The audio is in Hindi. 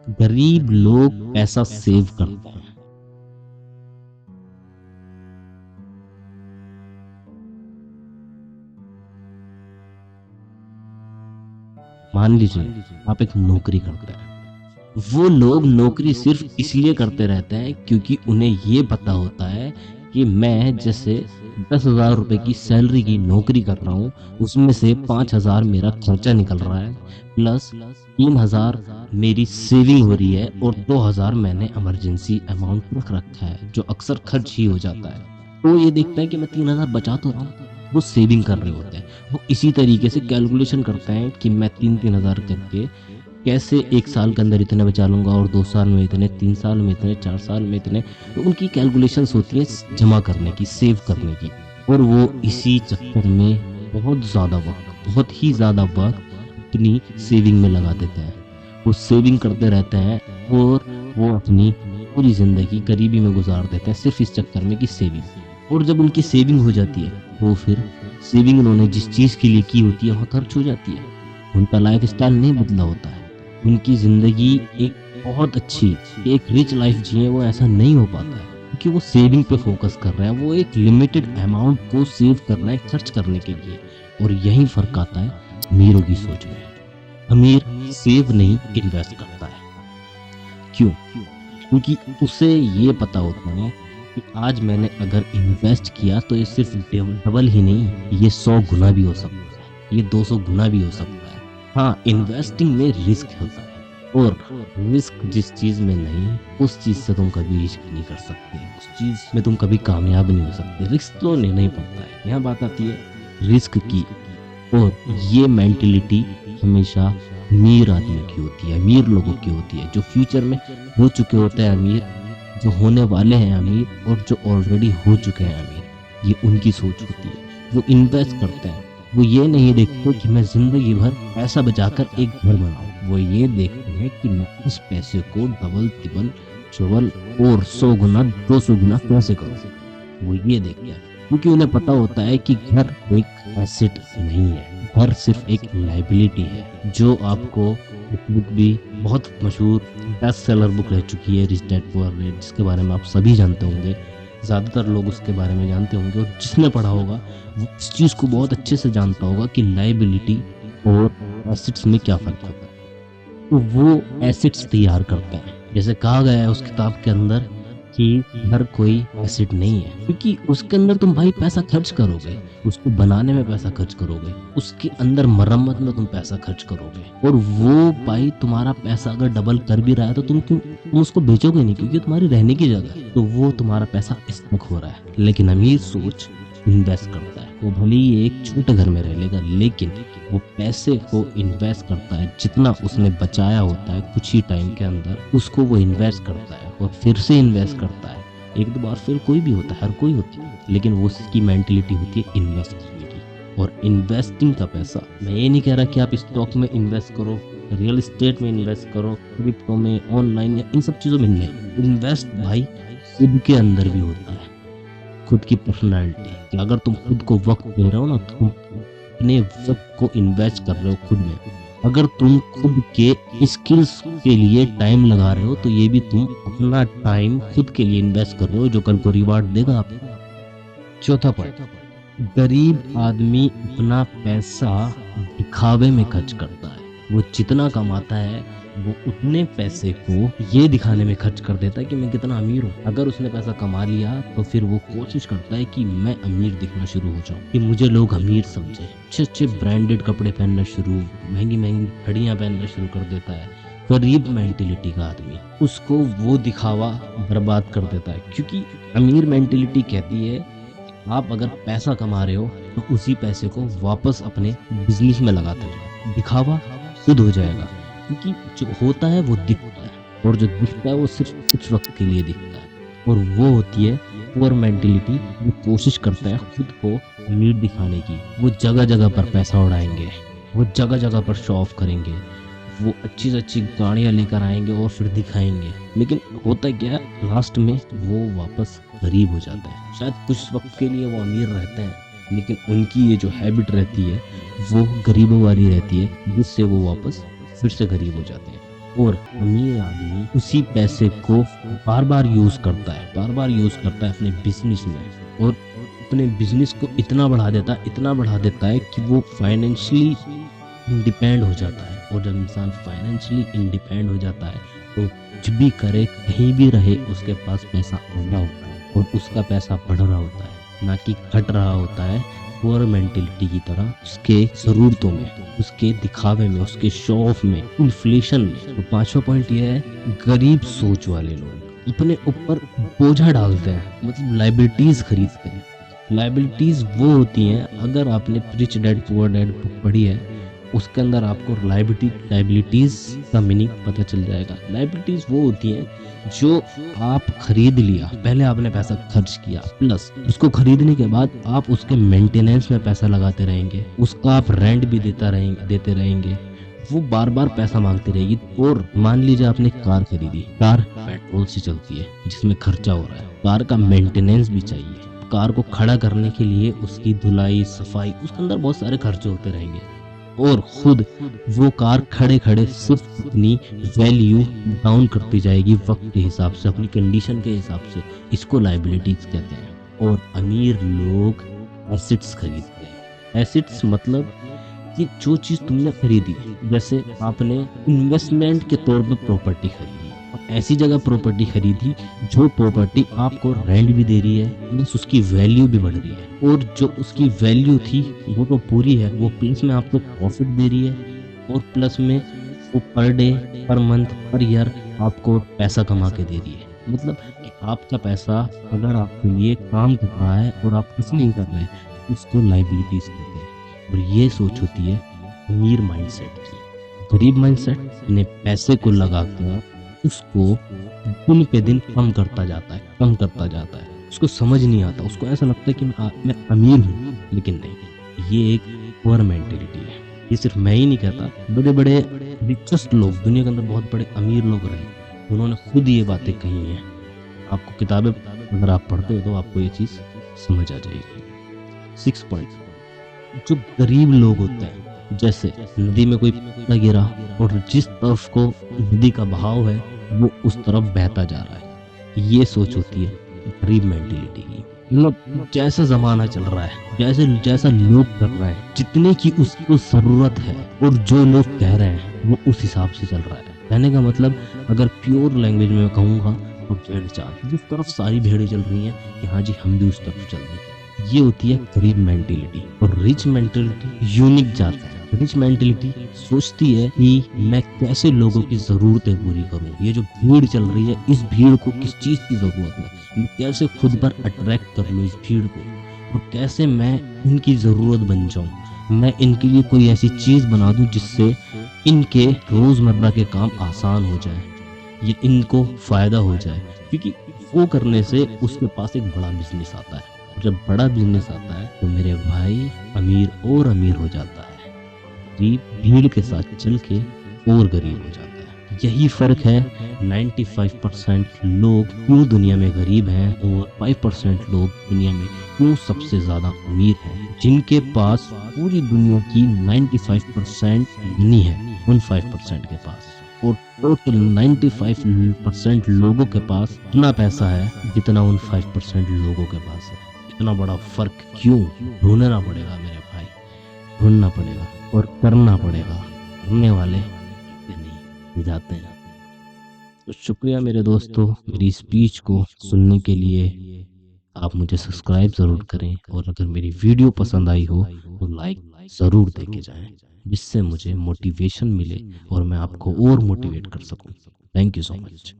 गरीब लोग पैसा सेव करते हैं। मान लीजिए आप एक नौकरी करते हैं, वो लोग नौकरी सिर्फ इसलिए करते रहते हैं क्योंकि उन्हें ये पता होता है कि मैं जैसे 10,000 रुपए की सैलरी की नौकरी कर रहा हूँ, उसमें से 5,000 मेरा खर्चा निकल रहा है, प्लस 3,000 मेरी सेविंग हो रही है और 2,000 मैंने इमरजेंसी अमाउंट रख रखा है जो अक्सर खर्च ही हो जाता है। तो ये देखता है कि मैं 3,000 बचा तो रहा हूँ, वो सेविंग कर रहे होते हैं। वो इसी तरीके से कैलकुलेशन करते हैं कि मैं 3,000 करके कैसे 1 साल के अंदर इतने बचा लूँगा और 2 साल में इतने, 3 साल में इतने, 4 साल में इतने। तो उनकी कैलकुलेशंस होती हैं जमा करने की, सेव करने की, और वो इसी चक्कर में बहुत ही ज़्यादा वक़्त अपनी सेविंग में लगा देते हैं। वो सेविंग करते रहते हैं और वो अपनी पूरी ज़िंदगी गरीबी में गुज़ार देते हैं सिर्फ़ इस चक्कर में कि सेविंग। और जब उनकी सेविंग हो जाती है, वो फिर सेविंग उन्होंने जिस चीज़ के लिए की होती है, वो खर्च हो जाती है। उनका लाइफ़स्टाइल नहीं बदला होता है। उनकी ज़िंदगी एक बहुत अच्छी, एक रिच लाइफ जिए, वो ऐसा नहीं हो पाता है क्योंकि वो सेविंग पे फोकस कर रहे हैं। वो एक लिमिटेड अमाउंट को सेव कर रहे हैं खर्च करने के लिए। और यही फ़र्क आता है अमीरों की सोच में। अमीर सेव नहीं, इन्वेस्ट करता है। क्यों? क्योंकि उसे ये पता होता है कि आज मैंने अगर इन्वेस्ट किया तो ये सिर्फ डबल ही नहीं, ये 100 गुना भी हो सकता है, ये 200 गुना भी हो सकता है। हाँ, इन्वेस्टिंग में रिस्क होता है, और रिस्क जिस चीज़ में नहीं, उस चीज़ से तुम कभी रिस्क नहीं कर सकते, उस चीज़ में तुम कभी कामयाब नहीं हो सकते। रिस्क तो लेना ही पड़ता है। यहाँ बात आती है रिस्क की, और ये मेंटेलिटी हमेशा अमीर आदमी की होती है, अमीर लोगों की होती है, जो फ्यूचर में हो चुके होते हैं अमीर, जो होने वाले हैं अमीर, और जो ऑलरेडी हो चुके हैं अमीर। ये उनकी सोच होती है। वो इन्वेस्ट करते हैं। वो ये नहीं देखते कि मैं ज़िंदगी भर पैसा बचाकर एक घर बनाऊँ। वो ये देखते हैं कि मैं उस पैसे को डबल, ट्रिपल, चौबल और 100 गुना, 200 गुना कैसे करूँ। वो ये देखते हैं क्योंकि उन्हें पता होता है कि घर एक एसेट नहीं है, घर सिर्फ एक लायबिलिटी है। जो आपको एक बुक भी बहुत मशहूर बेस्ट सेलर बुक रह चुकी है, रिच डैड पुअर डैड, जिसके बारे में आप सभी जानते होंगे, ज़्यादातर लोग उसके बारे में जानते होंगे, और जिसने पढ़ा होगा वो इस चीज़ को बहुत अच्छे से जानता होगा कि लायबिलिटी और एसेट्स में क्या फ़र्क होता है। तो वो एसेट्स तैयार करते हैं। जैसे कहा गया है उस किताब के अंदर कि हर कोई एसेट नहीं है, क्योंकि उसके अंदर तुम भाई पैसा खर्च करोगे, उसको बनाने में पैसा खर्च करोगे, उसके अंदर मरम्मत में तुम पैसा खर्च करोगे, और वो भाई तुम्हारा पैसा अगर डबल कर भी रहा है तो तुम उसको बेचोगे नहीं, क्योंकि तुम्हारी रहने की जगह है, तो वो तुम्हारा पैसा स्टक हो रहा है। लेकिन अमीर सोच इन्वेस्ट करता है। वो भले ही एक छोटे घर में रह लेगा, लेकिन वो पैसे को इन्वेस्ट करता है। जितना उसने बचाया होता है कुछ ही टाइम के अंदर, उसको वो इन्वेस्ट करता है और फिर से इन्वेस्ट करता है। एक दो बार फेल कोई भी होता है, हर कोई होती है, लेकिन वो उसकी मेंटेलिटी होती है इन्वेस्ट करने की। और इन्वेस्टिंग का पैसा, मैं ये नहीं कह रहा कि आप स्टॉक में इन्वेस्ट करो, रियल एस्टेट में इन्वेस्ट करो, क्रिप्टो में, ऑनलाइन, या इन सब चीज़ों में नहीं। इन्वेस्ट भाई खुद के अंदर भी होता है, खुद की पर्सनालिटी, कि अगर तुम खुद को वक्त दे रहे हो ना, तुम अपने वक्त को इन्वेस्ट कर रहे हो खुद में। अगर तुम खुद के स्किल्स के लिए टाइम लगा रहे हो, तो ये भी तुम अपना टाइम खुद के लिए इन्वेस्ट कर रहे हो, जो कल को रिवार्ड देगा आपको। चौथा पॉइंट, गरीब आदमी अपना पैसा दिखावे में खर्च करता है। वो जितना कमाता है वो उतने पैसे को ये दिखाने में खर्च कर देता है कि मैं कितना अमीर हूँ। अगर उसने पैसा कमा लिया तो फिर वो कोशिश करता है कि मैं अमीर दिखना शुरू हो जाऊँ, कि मुझे लोग अमीर समझे। अच्छे अच्छे ब्रांडेड कपड़े पहनना शुरू, महंगी महंगी घड़ियाँ पहनना शुरू कर देता है। गरीब मेंटेलिटी का आदमी, उसको वो दिखावा बर्बाद कर देता है, क्योंकि अमीर मेंटेलिटी कहती है आप अगर पैसा कमा रहे हो तो उसी पैसे को वापस अपने बिजनेस में लगाते रहो, दिखावा खुद हो जाएगा। क्योंकि जो होता है वो दिखता है, और जो दिखता है वो सिर्फ कुछ वक्त के लिए दिखता है, और वो होती है पुअर मेंटेलिटी। वो कोशिश करता है खुद को अमीर दिखाने की। वो जगह जगह पर पैसा उड़ाएंगे, वो जगह जगह पर शो ऑफ करेंगे, वो अच्छी से अच्छी गाड़ियाँ लेकर आएंगे और फिर दिखाएंगे। लेकिन होता क्या है, लास्ट में वो वापस गरीब हो जाते हैं। शायद कुछ वक्त के लिए वो अमीर रहते हैं, लेकिन उनकी ये जो हैबिट रहती है वो गरीबों वाली रहती है, जिससे वो वापस फिर से गरीब हो जाते हैं। और अमीर आदमी उसी पैसे को बार बार यूज करता है, बार बार यूज करता है अपने बिजनेस में, और अपने बिजनेस को इतना बढ़ा देता है, इतना बढ़ा देता है कि वो फाइनेंशियली इंडिपेंड हो जाता है। और जब इंसान फाइनेंशियली इंडिपेंड हो जाता है तो कुछ भी करे, कहीं भी रहे, उसके पास पैसा आ रहा होता है और उसका पैसा बढ़ रहा होता है, ना कि घट रहा होता है पुअर मेंटेलिटी की तरह, उसके ज़रूरतों में, उसके दिखावे में, उसके शो ऑफ में, इन्फ्लेशन में। तो पांचवा पॉइंट ये है, गरीब सोच वाले लोग अपने ऊपर बोझा डालते हैं, मतलब लाइबिलिटीज खरीदते हैं। लाइबिलिटीज वो होती हैं, अगर आपने rich dad poor dad book पढ़ी है, उसके अंदर आपको लाइबिलिटीज का मीनिंग पता चल जाएगा। लाइबिलिटीज वो होती हैं जो आप खरीद लिया, पहले आपने पैसा खर्च किया, प्लस उसको खरीदने के बाद आप उसके मेंटेनेंस में पैसा लगाते रहेंगे, उसका आप रेंट भी देते रहेंगे, वो बार बार पैसा मांगती रहेगी। और मान लीजिए आपने कार खरीदी, कार पेट्रोल से चलती है जिसमें खर्चा हो रहा है, कार का मेंटेनेंस भी चाहिए, कार को खड़ा करने के लिए उसकी धुलाई सफाई, उसके अंदर बहुत सारे खर्चे होते रहेंगे, और खुद वो कार खड़े खड़े सिर्फ अपनी वैल्यू डाउन करती जाएगी वक्त के हिसाब से, अपनी कंडीशन के हिसाब से। इसको लाइबिलिटीज कहते हैं। और अमीर लोग एसेट्स खरीदते हैं। एसेट्स मतलब कि जो चीज़ तुमने खरीदी, जैसे आपने इन्वेस्टमेंट के तौर पर प्रॉपर्टी खरीदी, ऐसी जगह प्रॉपर्टी खरीदी जो प्रॉपर्टी आपको रेंट भी दे रही है, प्लस उसकी वैल्यू भी बढ़ रही है, और जो उसकी वैल्यू थी वो तो पूरी है, वो प्लस में आपको प्रॉफिट दे रही है, और प्लस में वो per day, per month, per year आपको पैसा कमा के दे रही है। मतलब कि आपका पैसा अगर आपके लिए काम कर रहा है और आप कुछ नहीं कर रहे हैं, तो उसको लाइबिलिटीज कहते हैं। और ये सोच होती है अमीर माइंडसेट की। गरीब माइंडसेट अपने पैसे को लगाकर उसको दिन पे दिन कम करता जाता है, कम करता जाता है, उसको समझ नहीं आता, उसको ऐसा लगता है कि मैं अमीर हूँ, लेकिन नहीं, ये एक पुअर मेंटेलिटी है। ये सिर्फ मैं ही नहीं कहता, बड़े बड़े रिचेस्ट लोग, दुनिया के अंदर बहुत बड़े अमीर लोग रहे, उन्होंने खुद ये बातें कही हैं। आपको किताबें अगर आप पढ़ते हो तो आपको ये चीज़ समझ आ जाएगी। 6 पॉइंट, जो गरीब लोग होते हैं, जैसे नदी में कोई पत्थर गिरा और जिस तरफ को नदी का बहाव है वो उस तरफ बहता जा रहा है, ये सोच होती है गरीब मेंटेलिटी की। मतलब जैसा जमाना चल रहा है, जैसा लोग कर रहे हैं, जितने की उसको जरूरत है और जो लोग कह रहे हैं वो उस हिसाब से चल रहा है। कहने का मतलब अगर प्योर लैंग्वेज में मैं कहूँगा तो भेड़ चाल, जिस तरफ सारी भेड़ें चल रही हैं कि हाँ जी हम भी उस तरफ चल रहे हैं, ये होती है गरीब मेंटेलिटी। और रिच मेंटेलिटी यूनिक जाता है। रिच मेंटेलिटी सोचती है कि मैं कैसे लोगों की जरूरतें पूरी करूं, ये जो भीड़ चल रही है इस भीड़ को किस चीज की जरूरत है, मैं कैसे खुद पर अट्रैक्ट कर लूं इस भीड़ को, और कैसे मैं इनकी जरूरत बन जाऊं, मैं इनके लिए कोई ऐसी चीज बना दूं जिससे इनके रोजमर्रा के काम आसान हो जाए, ये इनको फायदा हो जाए। क्योंकि वो करने से उसके पास एक बड़ा बिजनेस आता है, जब बड़ा बिजनेस आता है तो मेरे भाई अमीर और अमीर हो जाता है, गरीब भीड़ के साथ चल के और गरीब हो जाता है। यही फर्क है 95% लोग क्यों दुनिया में गरीब हैं और 5% लोग दुनिया में क्यों सबसे ज्यादा अमीर हैं। जिनके पास पूरी दुनिया की 95% नहीं है, उन 5% के पास, और टोटल 95% लोगों के पास इतना पैसा है जितना उन 5% लोगों के पास है। इतना बड़ा फर्क क्यों? ढूंढना पड़ेगा मेरे भाई, ढूंढना पड़ेगा और करना पड़ेगा। करने वाले नहीं जाते हैं। तो शुक्रिया मेरे दोस्तों, मेरी स्पीच को सुनने के लिए। आप मुझे सब्सक्राइब ज़रूर करें, और अगर मेरी वीडियो पसंद आई हो तो लाइक ज़रूर देके जाएं, जिससे मुझे मोटिवेशन मिले और मैं आपको और मोटिवेट कर सकूं। Thank you so much.